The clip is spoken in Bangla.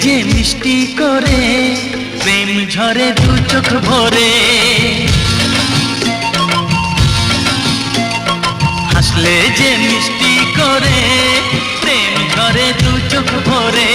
যে মিষ্টি করে প্রেম ঝরে দু চোখ ভরে, হাসলে যে মিষ্টি করে প্রেম ঝরে দু চোখ ভরে।